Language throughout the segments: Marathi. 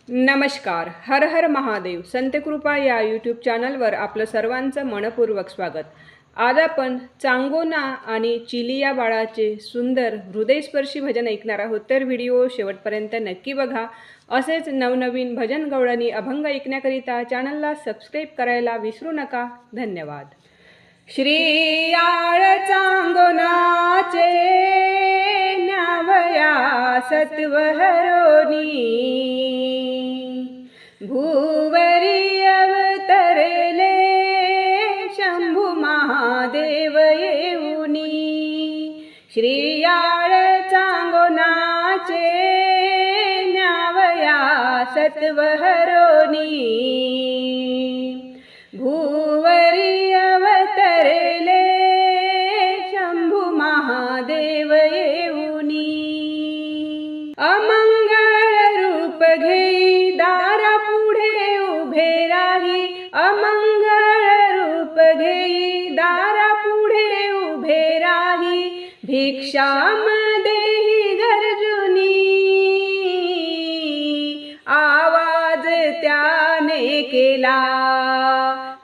नमस्कार. हर हर महादेव. संतकृपा या यूट्यूब चॅनलवर आपलं सर्वांचं मनपूर्वक स्वागत. आज आपण चांगोना आणि चिलिया बाळाचे सुंदर हृदयस्पर्शी भजन ऐकणार आहोत. तर व्हिडिओ शेवटपर्यंत नक्की बघा. असेच नवनवीन भजन गवळणी अभंग ऐकण्याकरिता चॅनलला सबस्क्राईब करायला विसरू नका. धन्यवाद. श्रीयाळ चांगोनाचे न्यावया सत्वहरोनी भूवरी अवतरले शंभू महादेव येऊनी. श्रीयाळ चांगोनाचे न्यावया सत्वहरोनी भूवरी अवतरले शंभू महादेव येऊनी. अमंगळ रूप घेई दारा पुढे उभे राही. अमंगळ रूप घेई दारा पुढे उभे राही. भिक्षाम देही गर्जुनी आवाज त्याने केला.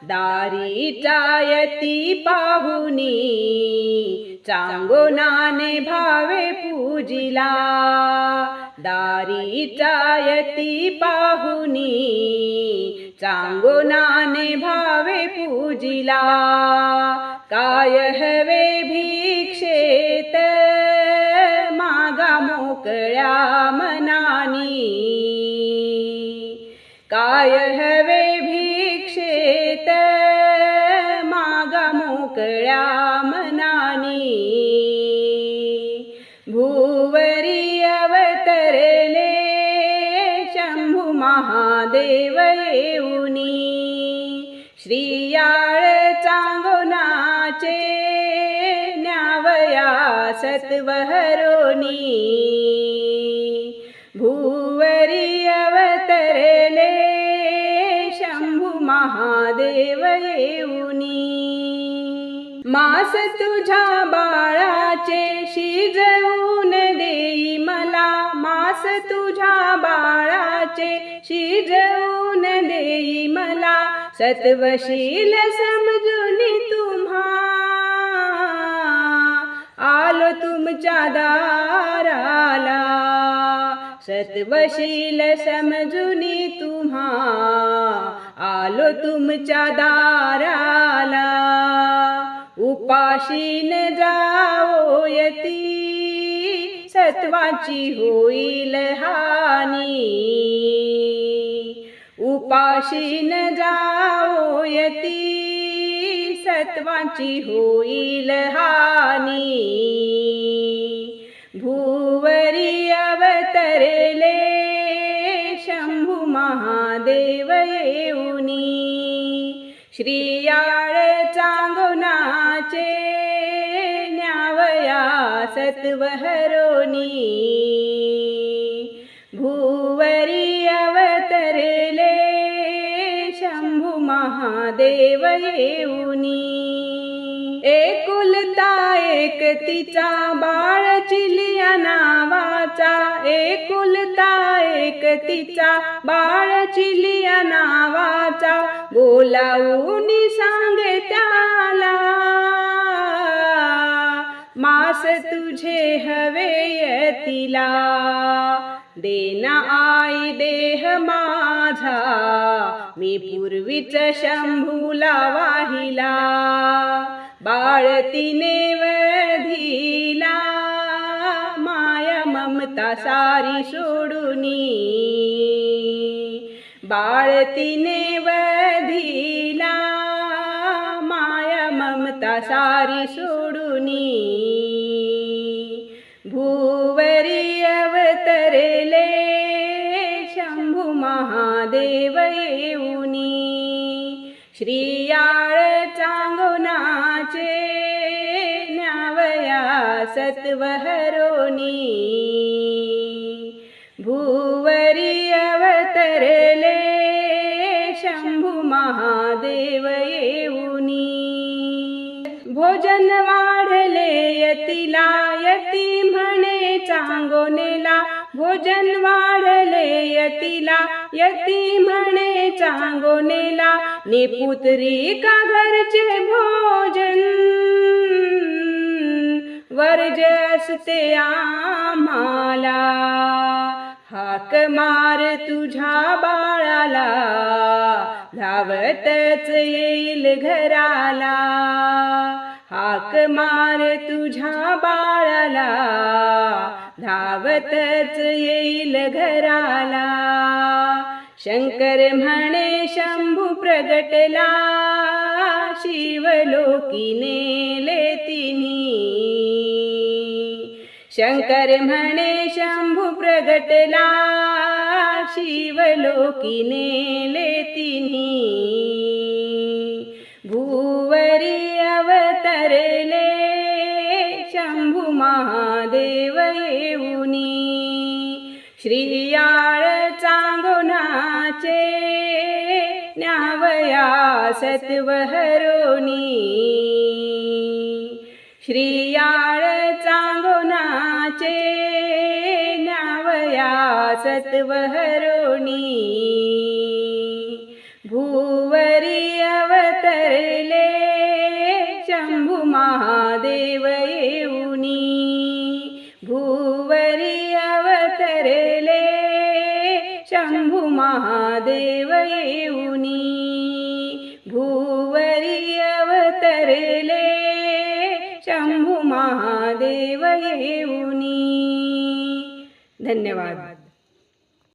दारीच्या यती पाहुनी चांगोनाने भावे पूजिला. दारीच्या यती पाहुनी चांगोनाने भावे पूजिला. काय हवे भिक्षेत मागा मोकळ्या मनानी. काय हवे भिक्षेत मागा मोकळ्या मनानी. भूवरी अवतरले शंभू महादेव येऊनी. श्रीयाळ चांगोनाचे न्यावया सत्वहरोनी भूवरी अवतरले शंभू महादेव येऊनी. मास तुझ्या बाळाचे शिजवून देई मला. मास तुझ्या बाळाचे शिजवून देई मला. सत्वशील समजून तुम्हा आलो तुमच्या दाराला. सत्वशील समजून तुम्हा आलो तुमच्या दाराला. उपाशीन जाओ यती सत्वाची होईल हानी. उपाशीन जाओ यती सत्वाची होईल हानी. भूवरी अवतरले शंभू महादेव येऊनी. श्रीयाळ चांगोनाचे न्यावया सत्वहरोनी भूवरी अवतरले शंभू महादेव येऊनी. एकुलता एक तिचा बाळ चिलिया नावाचा. एकुलता एक तिचा बाळ चिलिया नावाचा. बोलावून सांगे त्याला मास तुझे हवे यतीला. देना आई देह माझा मी पूर्वीच शंभूला वाहिला. बाळ तिने वधिला माया ममता सारी सोडूनी. बाळ तिने वधिला माया ममता सारी सोडूनी. भूवरी अवतरले शंभू महादेव येऊनी. श्रीयाळ चांगोनाचे न्यावया सत्वहरोनी भूवरी अवतरले शंभू महादेव येऊनी. भोजन वाढले यतीला यती म्हणे चांगोनेला. भोजन वाढले यतीला यती म्हणे चांगोनेला, निपुत्री का घरचे भोजन, वर्ज असते आम्हाला, हाक मार तुझ्या बाळाला, धावतच येईल घराला, हाक मार तुझ्या बाळाला, धावतच येईल घराला. शंकर म्हणे शंभू प्रगटला, शिवलोकी नेले तिन्ही. शंकर म्हणे शंभू प्रगटला, शिवलोकी नेले तिन्ही. भूवरी अवतरले शंभू महादेव येऊनी, श्रीयाळ चांगोनाचे न्यावया सत्वहरोनी. श्रीयाळ चांगोनाचे न्यावया सत्वहरोनी. भूवरी अवतरले शंभू महादेव येऊनी, भूवरी अवतरले शंभू महादेव येऊनी. भूवरी अवतरले शंभू महादेव येऊनी. धन्यवाद.